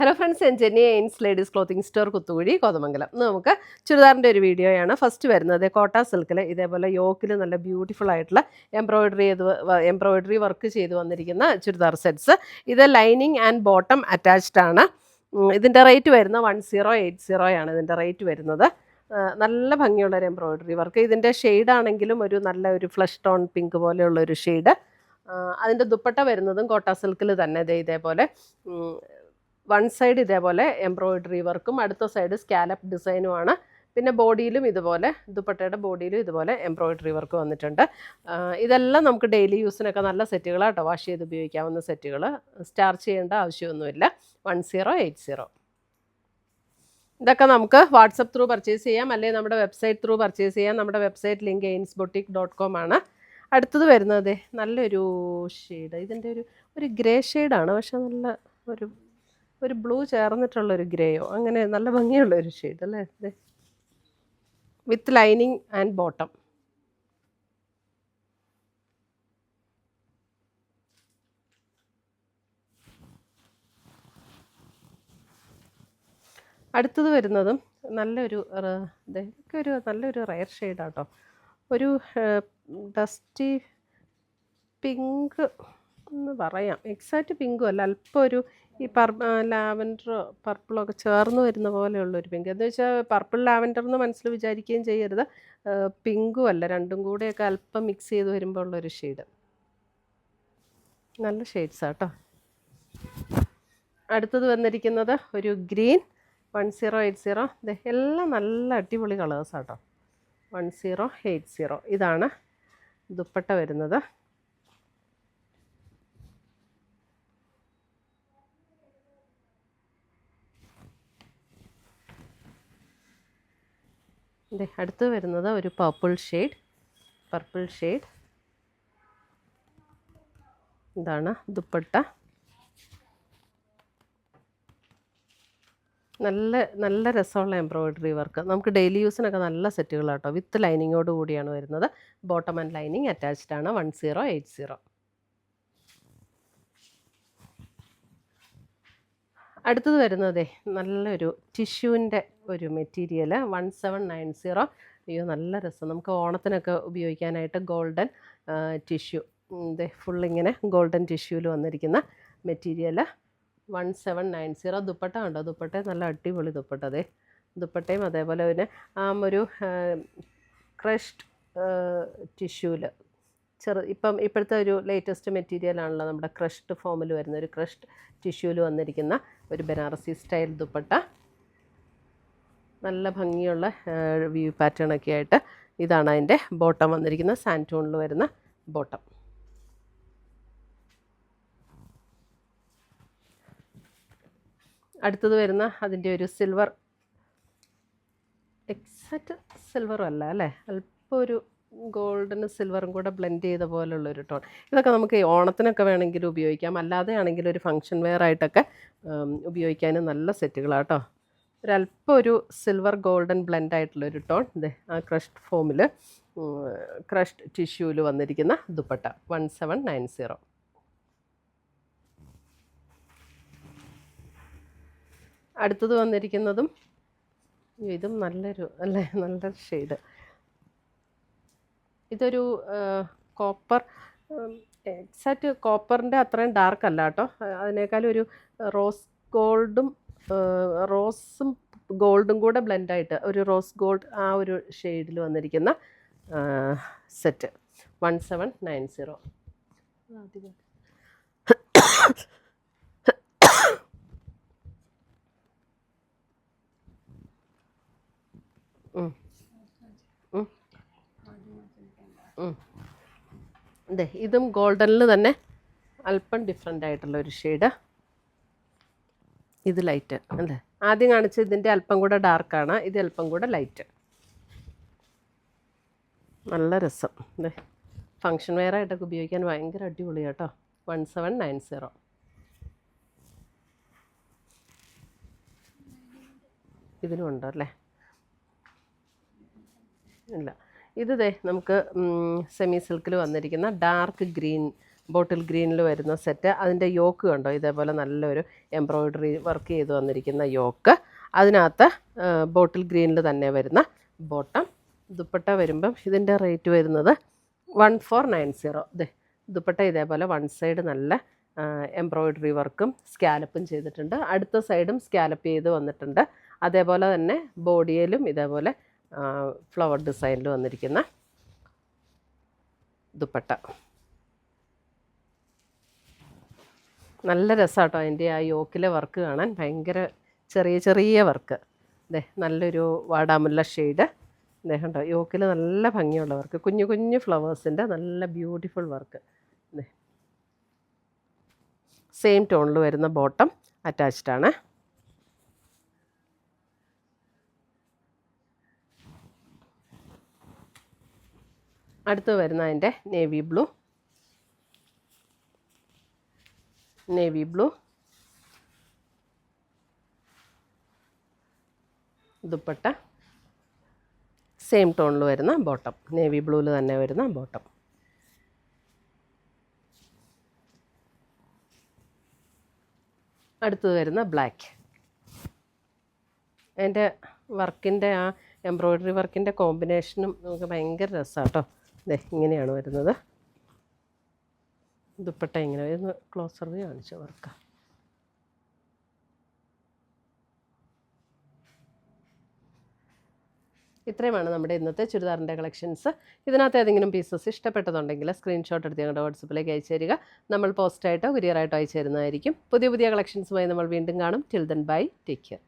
Hello friends, ഞാൻ Jenny എയിൻസ് ladies clothing store Kuthukuzhy Kothamangalam. ഇന്ന് നമുക്ക് ചുരിദാറിൻ്റെ ഒരു വീഡിയോയാണ്. ഫസ്റ്റ് വരുന്നത് കോട്ട സിൽക്കിൽ ഇതേപോലെ യോക്കിൽ നല്ല ബ്യൂട്ടിഫുൾ ആയിട്ടുള്ള എംബ്രോയിഡറി വർക്ക് ചെയ്ത് വന്നിരിക്കുന്ന ചുരിദാർ സെറ്റ്സ്. ഇത് ലൈനിങ് ആൻഡ് ബോട്ടം അറ്റാച്ച്ഡ് ആണ്. ഇതിൻ്റെ റേറ്റ് വരുന്നത് 1080 ആണ് ഇതിൻ്റെ റേറ്റ് വരുന്നത്. നല്ല ഭംഗിയുള്ളൊരു എംബ്രോയിഡറി വർക്ക്. ഇതിൻ്റെ ഷെയ്ഡാണെങ്കിലും നല്ല ഒരു ഫ്ലഷ് ടോൺ പിങ്ക് പോലെയുള്ളൊരു ഷെയ്ഡ്. അതിൻ്റെ ദുപ്പട്ട വരുന്നതും കോട്ട സിൽക്കിൽ തന്നെ ഇതേപോലെ വൺ സൈഡ് ഇതേപോലെ എംബ്രോയിഡറി വർക്കും അടുത്ത സൈഡ് സ്കാലപ്പ് ഡിസൈനുമാണ്. പിന്നെ ബോഡിയിലും ഇതുപോലെ, ദുപ്പട്ടയുടെ ബോഡിയിലും ഇതുപോലെ എംബ്രോയിഡറി വർക്ക് വന്നിട്ടുണ്ട്. ഇതെല്ലാം നമുക്ക് ഡെയിലി യൂസിനൊക്കെ നല്ല സെറ്റുകളാട്ടോ, വാഷ് ചെയ്ത് ഉപയോഗിക്കാവുന്ന സെറ്റുകൾ. സ്റ്റാർച്ച് ചെയ്യേണ്ട ആവശ്യമൊന്നുമില്ല. 1080. ഇതൊക്കെ നമുക്ക് വാട്സപ്പ് ത്രൂ പർച്ചേസ് ചെയ്യാം, അല്ലെങ്കിൽ നമ്മുടെ വെബ്സൈറ്റ് ത്രൂ പർച്ചേസ് ചെയ്യാം. നമ്മുടെ വെബ്സൈറ്റ് ലിങ്ക് ainsboutique.com ആണ്. അടുത്തത് വരുന്നത് നല്ലൊരു ഷെയ്ഡ്. ഇതിൻ്റെ ഒരു ഗ്രേ ഷെയ്ഡാണ്, പക്ഷെ നല്ല ഒരു ബ്ലൂ ചേർന്നിട്ടുള്ളൊരു ഗ്രേയോ അങ്ങനെ നല്ല ഭംഗിയുള്ളൊരു ഷെയ്ഡ് അല്ലേ ഇത്, വിത്ത് ലൈനിങ് ആൻഡ് ബോട്ടം. അടുത്തത് വരുന്നതും നല്ലൊരു റയർ ഷെയ്ഡാട്ടോ. ഒരു ഡസ്റ്റി പിങ്ക് എന്ന് പറയാം. എക്സാക്റ്റ് പിങ്കും അല്ല, അല്പം ഈ ലാവൻഡറോ പർപ്പിളോ ഒക്കെ ചേർന്ന് വരുന്ന പോലെയുള്ളൊരു പിങ്ക്. എന്ന് വെച്ചാൽ പർപ്പിൾ ലാവൻഡർ എന്ന് മനസ്സിൽ വിചാരിക്കുകയും ചെയ്യരുത്. പിങ്കും അല്ല, രണ്ടും കൂടെയൊക്കെ അല്പം മിക്സ് ചെയ്ത് വരുമ്പോൾ ഉള്ളൊരു ഷെയ്ഡ്. നല്ല ഷെയ്ഡ്സാട്ടോ. അടുത്തത് വന്നിരിക്കുന്നത് ഒരു ഗ്രീൻ 1080. എല്ലാം നല്ല അടിപൊളി കളേഴ്സാട്ടോ. 1080. ഇതാണ് ദുപ്പട്ട വരുന്നത്. അടുത്ത് വരുന്നത് ഒരു പർപ്പിൾ ഷെയ്ഡ്. ഇതാണ് ദുപ്പട്ട. നല്ല രസമുള്ള എംബ്രോയിഡറി വർക്ക്. നമുക്ക് ഡെയിലി യൂസിനൊക്കെ നല്ല സെറ്റുകളാട്ടോ. വിത്ത് ലൈനിങ്ങോട് കൂടിയാണ് വരുന്നത്. ബോട്ടം ആൻഡ് ലൈനിങ് അറ്റാച്ച്ഡ് ആണ്. 1080. അടുത്തത് വരുന്നതേ നല്ലൊരു ടിഷ്യൂവിൻ്റെ ഒരു മെറ്റീരിയൽ 1790. അയ്യോ നല്ല രസം. നമുക്ക് ഓണത്തിനൊക്കെ ഉപയോഗിക്കാനായിട്ട് ഗോൾഡൻ ടിഷ്യൂ, ഫുള്ളിങ്ങനെ ഗോൾഡൻ ടിഷ്യൂവിൽ വന്നിരിക്കുന്ന മെറ്റീരിയൽ 1790. ദുപ്പട്ട ഉണ്ടോ? ദുപ്പട്ട നല്ല അടിപൊളി ദുപ്പട്ട. ദുപ്പട്ടയും അതേപോലെ പിന്നെ ഒരു ക്രഷ്ഡ് ടിഷ്യൂവിൽ ഇപ്പോഴത്തെ ഒരു ലേറ്റസ്റ്റ് മെറ്റീരിയലാണല്ലോ നമ്മുടെ ക്രഷ്ഡ് ഫോമിൽ വരുന്ന ഒരു ക്രഷ്ഡ് ടിഷ്യൂവിൽ വന്നിരിക്കുന്ന ഒരു ബനാറസി സ്റ്റൈൽ ദുപ്പട്ട. നല്ല ഭംഗിയുള്ള വ്യൂ പാറ്റേണൊക്കെ ആയിട്ട്. ഇതാണ് അതിൻ്റെ ബോട്ടം വന്നിരിക്കുന്നത്, സാൻറ്റൂണിൽ വരുന്ന ബോട്ടം. അടുത്തത് വരുന്ന അതിൻ്റെ ഒരു സിൽവർ, എക്സാക്റ്റ് സിൽവറും അല്ല അല്ലേ, അല്പം ഒരു ഗോൾഡനും സിൽവറും കൂടെ ബ്ലെൻഡ് ചെയ്ത പോലുള്ളൊരു ടോൺ. ഇതൊക്കെ നമുക്ക് ഓണത്തിനൊക്കെ വേണമെങ്കിൽ ഉപയോഗിക്കാം, അല്ലാതെ ആണെങ്കിൽ ഒരു ഫങ്ഷൻ വെയർ ആയിട്ടൊക്കെ ഉപയോഗിക്കാനും നല്ല സെറ്റുകളാട്ടോ. ഒരല്പം ഒരു സിൽവർ ഗോൾഡൻ ബ്ലെൻഡ് ആയിട്ടുള്ളൊരു ടോൺ. ആ ക്രഷ്ഡ് ഫോമിൽ ക്രഷ്ഡ് ടിഷ്യൂവിൽ വന്നിരിക്കുന്ന ദുപ്പട്ട 1790. അടുത്തത് വന്നിരിക്കുന്നതും ഇതും നല്ലൊരു ഷെയ്ഡ്. ഇതൊരു കോപ്പർ, എക്സാക്റ്റ് കോപ്പറിൻ്റെ അത്രയും ഡാർക്ക് അല്ല കേട്ടോ. അതിനേക്കാളും ഒരു റോസും ഗോൾഡും കൂടെ ബ്ലെൻഡായിട്ട് ഒരു റോസ് ഗോൾഡ് ആ ഒരു ഷെയ്ഡിൽ വന്നിരിക്കുന്ന സെറ്റ് 1790. ഇതും ഗോൾഡനിൽ തന്നെ അല്പം ഡിഫറെൻ്റ് ആയിട്ടുള്ള ഒരു ഷെയ്ഡ്. ഇത് ലൈറ്റ് അല്ലേ, ആദ്യം കാണിച്ച ഇതിൻ്റെ അല്പം കൂടെ ഡാർക്കാണ്, ഇത് അല്പം കൂടെ ലൈറ്റ്. നല്ല രസം. ഫങ്ഷൻ വെയർ ആയിട്ടൊക്കെ ഉപയോഗിക്കാൻ ഭയങ്കര അടിപൊളിയാണ് കേട്ടോ. 1790. ഇതിനും ഉണ്ടോ അല്ലേ? ഇല്ല. ഇത് നമുക്ക് സെമി സിൽക്കിൽ വന്നിരിക്കുന്ന ഡാർക്ക് ഗ്രീൻ ബോട്ടിൽ ഗ്രീനിൽ വരുന്ന സെറ്റ്. അതിൻ്റെ യോക്ക് കണ്ടോ, ഇതേപോലെ നല്ലൊരു എംബ്രോയ്ഡറി വർക്ക് ചെയ്ത് വന്നിരിക്കുന്ന യോക്ക്. അതിനകത്ത് ബോട്ടിൽ ഗ്രീനിൽ തന്നെ വരുന്ന ബോട്ടം. ദുപ്പട്ട വരുമ്പം ഇതിൻ്റെ റേറ്റ് വരുന്നത് 1490. ദേ ദുപ്പട്ട ഇതേപോലെ വൺ സൈഡ് നല്ല എംബ്രോയ്ഡറി വർക്കും സ്കാലപ്പും ചെയ്തിട്ടുണ്ട്, അടുത്ത സൈഡും സ്കാലപ്പ് ചെയ്ത് വന്നിട്ടുണ്ട്. അതേപോലെ തന്നെ ബോഡിയിലും ഇതേപോലെ ഫ്ലവർ ഡിസൈനിൽ വന്നിരിക്കുന്ന ദുപ്പട്ട. നല്ല രസമാട്ടോ അതിൻ്റെ ആ യോക്കിലെ വർക്ക് കാണാൻ, ഭയങ്കര ചെറിയ ചെറിയ വർക്ക്. അതെ നല്ലൊരു വാടാമുല്ല ഷെയ്ഡ്. അതെ കണ്ടോ, യോക്കിൽ നല്ല ഭംഗിയുള്ള വർക്ക്, കുഞ്ഞു കുഞ്ഞു ഫ്ലവേഴ്സിൻ്റെ നല്ല ബ്യൂട്ടിഫുൾ വർക്ക്. അതെ സെയിം ടോണിൽ വരുന്ന ബോട്ടം അറ്റാച്ച്ഡ് ആണ്. അടുത്ത് വരുന്ന അതിൻ്റെ നേവി ബ്ലൂ ദുപ്പട്ട, സെയിം ടോണിൽ വരുന്ന ബോട്ടം, നേവി ബ്ലൂവിൽ തന്നെ വരുന്ന ബോട്ടം. അടുത്തത് വരുന്ന ബ്ലാക്ക്. അതിൻ്റെ വർക്കിൻ്റെ ആ എംബ്രോയ്ഡറി വർക്കിൻ്റെ കോമ്പിനേഷനും നമുക്ക് ഭയങ്കര രസമാണ് കേട്ടോ. അതെ ഇങ്ങനെയാണ് വരുന്നത്. ദുപ്പട്ട ഇങ്ങനെ വരുന്ന ക്ലോസർ വ്യൂ കാണിച്ചു വർക്ക്. ഇത്രയുമാണ് നമ്മുടെ ഇന്നത്തെ ചുരിദാറിൻ്റെ കളക്ഷൻസ്. ഇതിനകത്ത് ഏതെങ്കിലും പീസസ് ഇഷ്ടപ്പെട്ടതുണ്ടെങ്കിൽ സ്ക്രീൻഷോട്ട് എടുത്ത് ഞങ്ങളുടെ വാട്സപ്പിലേക്ക് അയച്ചു തരിക. നമ്മൾ പോസ്റ്റായിട്ടോ കൊറിയറായിട്ടോ അയച്ചു തരുന്നതായിരിക്കും. പുതിയ കളക്ഷൻസുമായി നമ്മൾ വീണ്ടും കാണും. Till then bye, take care.